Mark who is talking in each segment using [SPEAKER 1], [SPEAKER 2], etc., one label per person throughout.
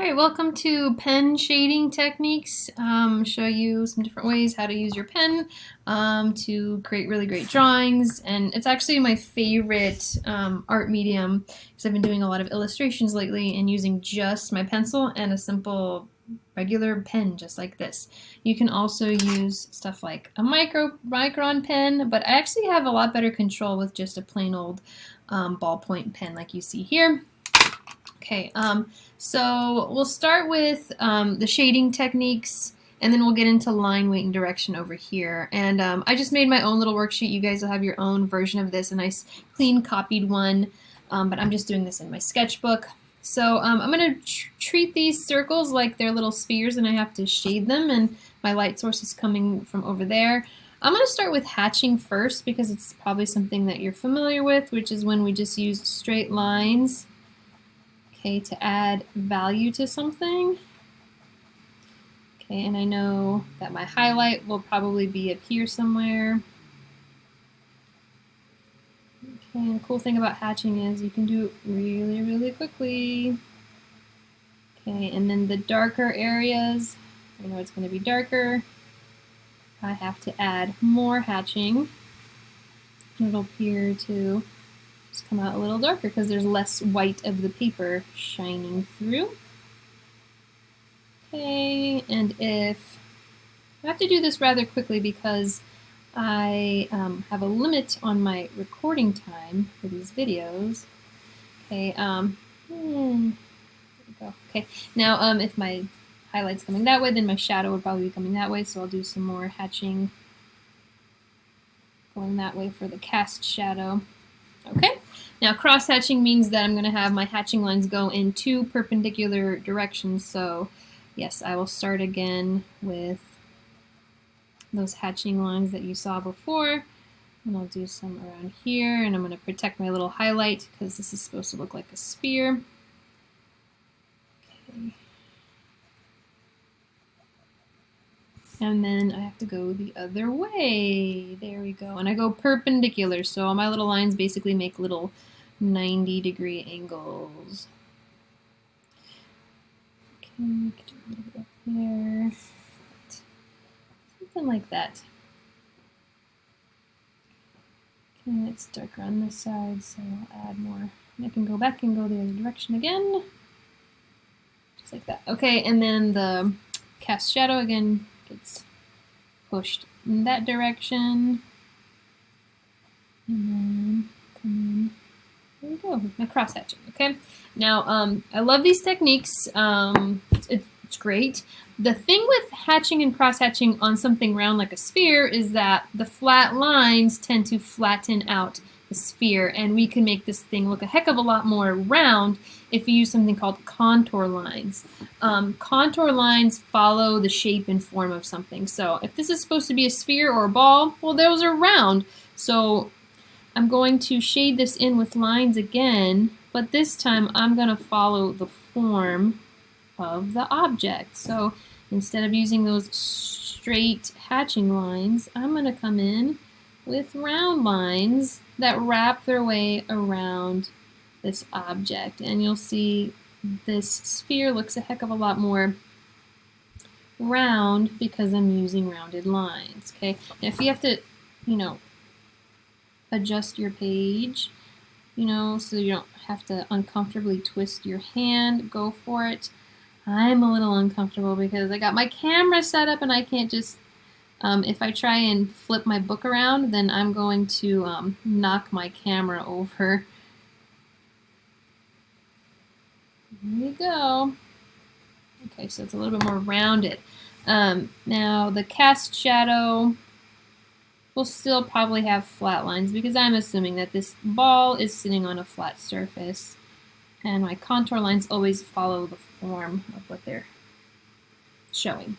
[SPEAKER 1] All right, welcome to pen shading techniques. Show you some different ways how to use your pen to create really great drawings. And it's actually my favorite art medium because I've been doing a lot of illustrations lately and using just my pencil and a simple regular pen just like this. You can also use stuff like a micron pen, but I actually have a lot better control with just a plain old ballpoint pen like you see here. Okay, so we'll start with the shading techniques, and then we'll get into line, weight, and direction over here. And I just made my own little worksheet. You guys will have your own version of this, a nice clean copied one, but I'm just doing this in my sketchbook. So I'm going to treat these circles like they're little spheres, and I have to shade them, and my light source is coming from over there. I'm going to start with hatching first because it's probably something that you're familiar with, which is when we just use straight lines. Okay, to add value to something. Okay, and I know that my highlight will probably be up here somewhere. Okay, and the cool thing about hatching is you can do it really, really quickly. Okay, and then the darker areas, I know it's going to be darker. I have to add more hatching. It'll appear to just come out a little darker because there's less white of the paper shining through. Okay, and if I have to do this rather quickly because I have a limit on my recording time for these videos. Okay, there we go. Okay, now if my highlight's coming that way, then my shadow would probably be coming that way, so I'll do some more hatching going that way for the cast shadow. Okay, now cross hatching means that I'm going to have my hatching lines go in two perpendicular directions. So yes, I will start again with those hatching lines that you saw before, and I'll do some around here, and I'm going to protect my little highlight because this is supposed to look like a sphere. Okay. And then I have to go the other way. There we go. And I go perpendicular, so all my little lines basically make little 90-degree angles. Okay, do a little bit up there. Something like that. Okay, it's darker on this side, so I'll add more. And I can go back and go the other direction again. Just like that. Okay, and then the cast shadow again gets pushed in that direction. And then come in. There we go, with my cross hatching. Okay, now I love these techniques. It's great. The thing with hatching and cross hatching on something round like a sphere is that the flat lines tend to flatten out the sphere, and we can make this thing look a heck of a lot more round if you use something called contour lines. Contour lines follow the shape and form of something. So if this is supposed to be a sphere or a ball, well, those are round. So I'm going to shade this in with lines again, but this time I'm going to follow the form of the object. So instead of using those straight hatching lines, I'm going to come in with round lines that wrap their way around this object. And you'll see this sphere looks a heck of a lot more round because I'm using rounded lines. Okay, and if you have to, adjust your page, so you don't have to uncomfortably twist your hand, go for it. I'm a little uncomfortable because I got my camera set up and I can't just, if I try and flip my book around, then I'm going to knock my camera over. There you go. Okay, so it's a little bit more rounded. Now the cast shadow will still probably have flat lines because I'm assuming that this ball is sitting on a flat surface, and my contour lines always follow the form of what they're showing.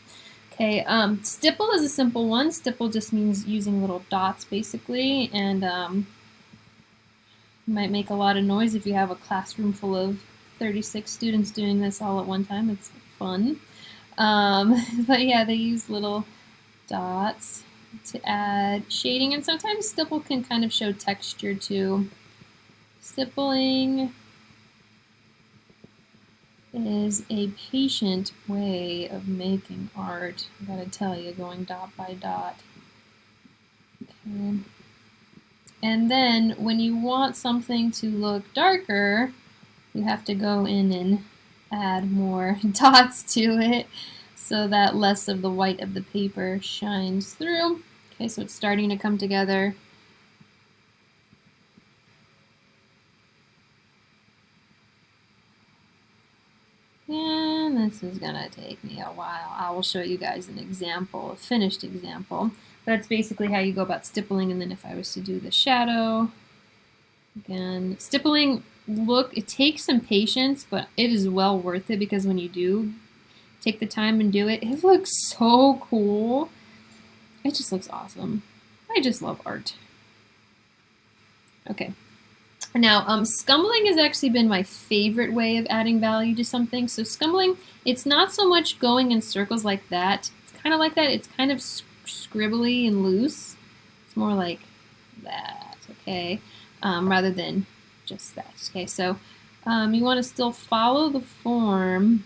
[SPEAKER 1] Okay, stipple is a simple one. Stipple just means using little dots basically, and might make a lot of noise if you have a classroom full of 36 students doing this all at one time. It's fun. But yeah, they use little dots to add shading, and sometimes stipple can kind of show texture too. Stippling is a patient way of making art. I gotta tell you, going dot by dot. Okay. And then when you want something to look darker, you have to go in and add more dots to it so that less of the white of the paper shines through. Okay, so it's starting to come together. And this is gonna take me a while. I will show you guys an example, a finished example. That's basically how you go about stippling. And then if I was to do the shadow, again, stippling, look, it takes some patience, but it is well worth it because when you do take the time and do it, it looks so cool. It just looks awesome. I just love art. Okay. Now, scumbling has actually been my favorite way of adding value to something. So scumbling, it's not so much going in circles like that. It's kind of like that. It's kind of scribbly and loose. It's more like that, okay, rather than just that. Okay, so you want to still follow the form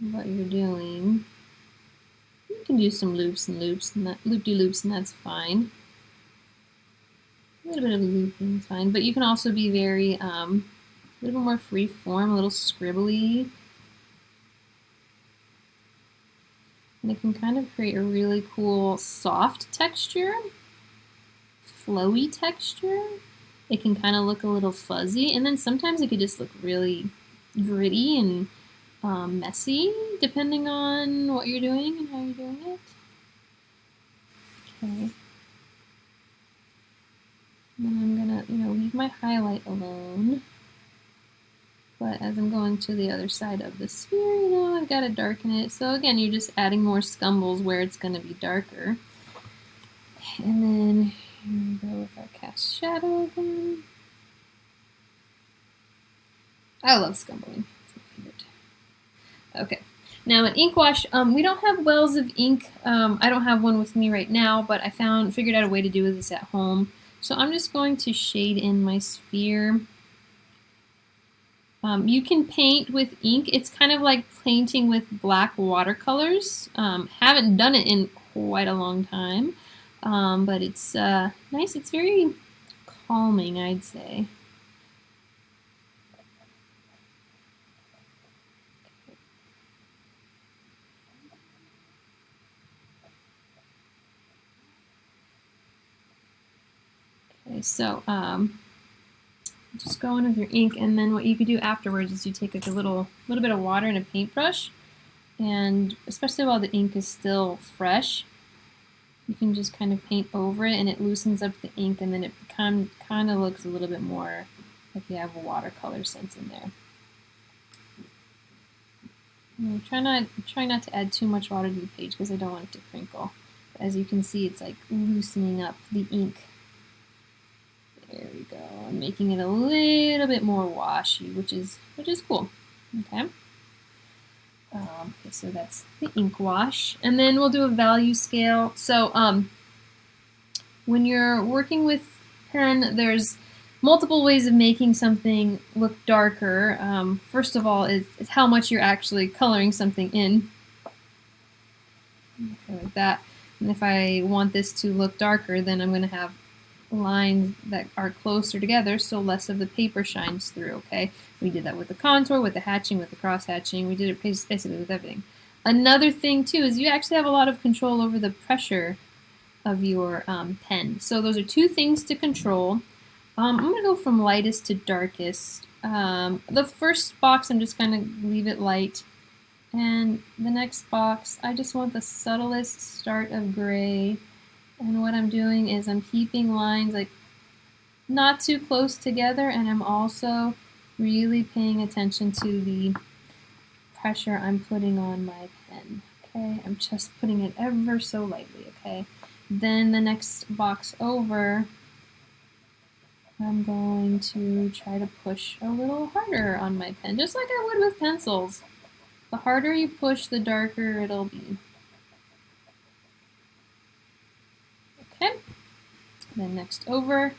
[SPEAKER 1] of what you're doing. You can do some loops and loops and that loop-de-loops, and that's fine. A little bit of looping is fine, but you can also be very a little more free form, a little scribbly. And it can kind of create a really cool soft texture, flowy texture. It can kind of look a little fuzzy, and then sometimes it could just look really gritty and messy, depending on what you're doing and how you're doing it. Okay. And then I'm gonna, leave my highlight alone. But as I'm going to the other side of the sphere, I've got to darken it. So again, you're just adding more scumbles where it's going to be darker. And then here we go with our cast shadow again. I love scumbling. It's my favorite. Okay. Now an ink wash, we don't have wells of ink. I don't have one with me right now, but I figured out a way to do this at home. So I'm just going to shade in my sphere. You can paint with ink. It's kind of like painting with black watercolors. Haven't done it in quite a long time, but it's nice. It's very calming, I'd say. Okay, so just go in with your ink, and then what you could do afterwards is you take like a little bit of water and a paintbrush, and especially while the ink is still fresh, you can just kind of paint over it, and it loosens up the ink, and then it kind of looks a little bit more like you have a watercolor sense in there. Try not to add too much water to the page because I don't want it to crinkle. But as you can see, it's like loosening up the ink. There we go. I'm making it a little bit more washy, which is cool. Okay. Okay, so that's the ink wash, and then we'll do a value scale. So when you're working with pen, there's multiple ways of making something look darker. First of all, is how much you're actually coloring something in. Okay, like that. And if I want this to look darker, then I'm going to have lines that are closer together so less of the paper shines through, okay? We did that with the contour, with the hatching, with the cross hatching. We did it basically with everything. Another thing too is you actually have a lot of control over the pressure of your pen. So those are two things to control. I'm going to go from lightest to darkest. The first box I'm just going to leave it light. And the next box, I just want the subtlest start of gray. And what I'm doing is I'm keeping lines like not too close together, and I'm also really paying attention to the pressure I'm putting on my pen. Okay, I'm just putting it ever so lightly, okay? Then the next box over, I'm going to try to push a little harder on my pen, just like I would with pencils. The harder you push, the darker it'll be. Okay, then next over,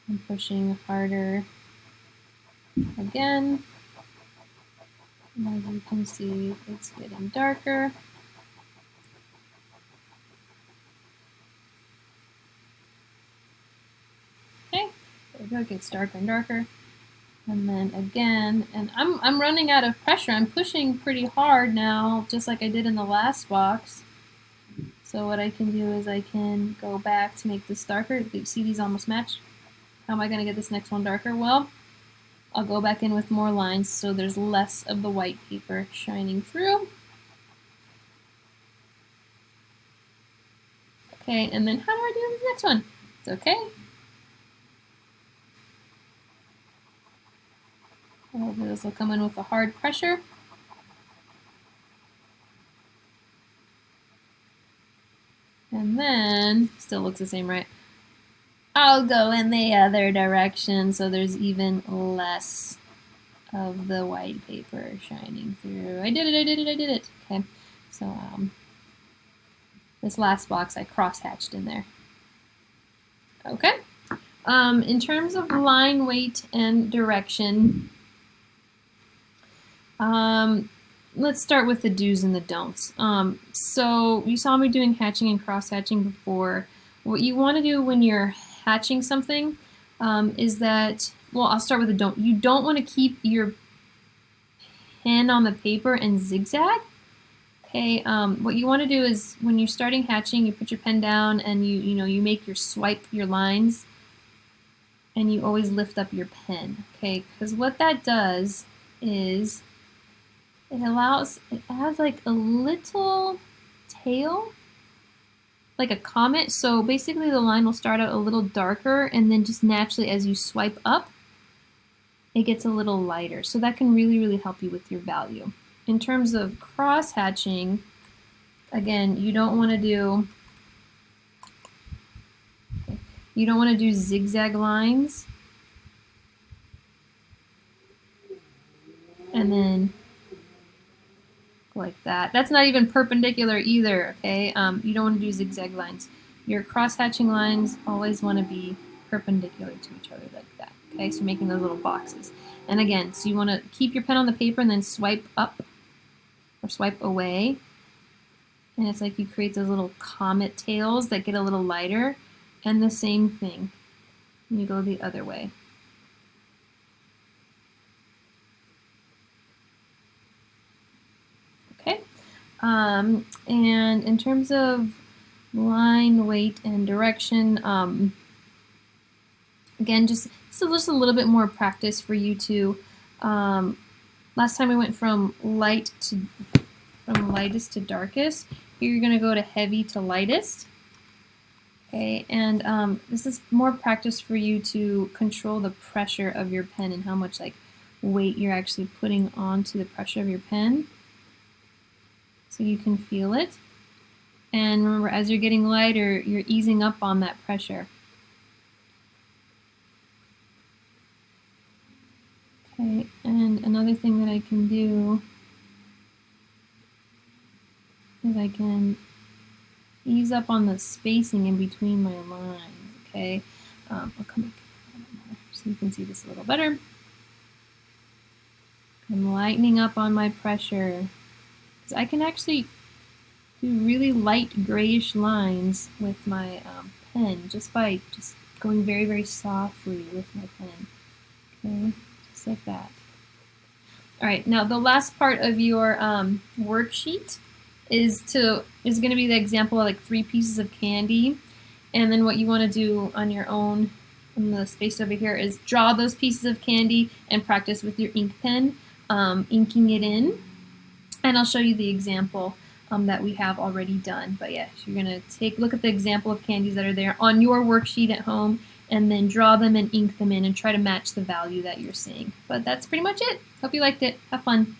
[SPEAKER 1] I'm pushing harder again. As you can see, it's getting darker. Okay, there we go, it gets darker and darker. And then again, and I'm running out of pressure. I'm pushing pretty hard now, just like I did in the last box. So what I can do is I can go back to make this darker. See, these almost match. How am I going to get this next one darker? Well, I'll go back in with more lines so there's less of the white paper shining through. Okay, and then how do I do this next one? It's okay. This will come in with a hard pressure. And then, still looks the same, right? I'll go in the other direction so there's even less of the white paper shining through. I did it. Okay, so this last box I cross-hatched in there. Okay, in terms of line weight and direction, let's start with the do's and the don'ts. So you saw me doing hatching and cross-hatching before. What you want to do when you're hatching something is that, well, I'll start with the don't. You don't want to keep your pen on the paper and zigzag. Okay, what you want to do is when you're starting hatching, you put your pen down and you make your swipe, your lines, and you always lift up your pen. Okay, because what that does is it adds like a little tail, like a comet. So basically the line will start out a little darker and then just naturally as you swipe up, it gets a little lighter. So that can really, really help you with your value. In terms of cross hatching, again, you don't want to do zigzag lines. And then like that. That's not even perpendicular either, okay? You don't want to do zigzag lines. Your cross-hatching lines always want to be perpendicular to each other like that, okay? So making those little boxes. And again, so you want to keep your pen on the paper and then swipe up or swipe away. And it's like you create those little comet tails that get a little lighter. And the same thing. And you go the other way. Okay, and in terms of line, weight, and direction, again, just a little bit more practice for you to. Last time we went from lightest to darkest. Here you're going to go to heavy to lightest. Okay, and this is more practice for you to control the pressure of your pen and how much like weight you're actually putting onto the pressure of your pen. So you can feel it. And remember, as you're getting lighter, you're easing up on that pressure. Okay, and another thing that I can do is I can ease up on the spacing in between my lines, okay? I'll come back a little more so you can see this a little better. I'm lightening up on my pressure. I can actually do really light grayish lines with my pen just by going very, very softly with my pen. Okay, just like that. All right, now the last part of your worksheet is going to be the example of like 3 pieces of candy, and then what you want to do on your own in the space over here is draw those pieces of candy and practice with your ink pen, inking it in. And I'll show you the example that we have already done. But yeah, so you're going to look at the example of candies that are there on your worksheet at home and then draw them and ink them in and try to match the value that you're seeing. But that's pretty much it. Hope you liked it. Have fun.